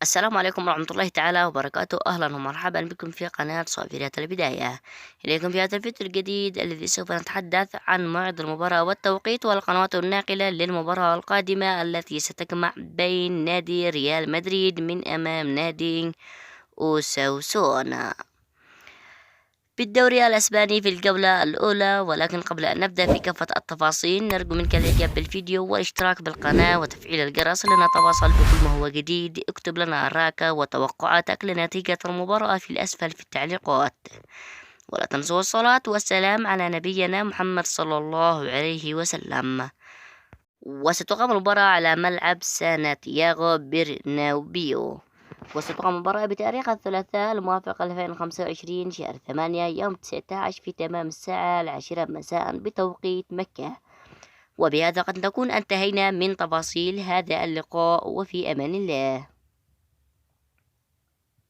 السلام عليكم ورحمة الله تعالى وبركاته. أهلا ومرحبا بكم في قناة صافرات البداية. إليكم في هذا الفيديو الجديد الذي سوف نتحدث عن موعد المباراة والتوقيت والقنوات الناقلة للمباراة القادمة التي ستجمع بين نادي ريال مدريد من أمام نادي أوساسونا بالدوري الأسباني في الجولة الأولى. ولكن قبل أن نبدأ في كافة التفاصيل نرجو منك الإعجاب بالفيديو والاشتراك بالقناة وتفعيل الجرس لنتواصل بكل ما هو جديد. اكتب لنا آراءك وتوقعاتك لنتيجة المباراة في الأسفل في التعليقات، ولا تنسوا الصلاة والسلام على نبينا محمد صلى الله عليه وسلم. وستقام المباراة على ملعب سانتياغو برناوبيو، وستقام المباراة بتاريخ الثلاثاء الموافق 2025 شهر 8 يوم 19 في تمام الساعة 10 مساء بتوقيت مكة. وبهذا قد نكون انتهينا من تفاصيل هذا اللقاء، وفي أمان الله.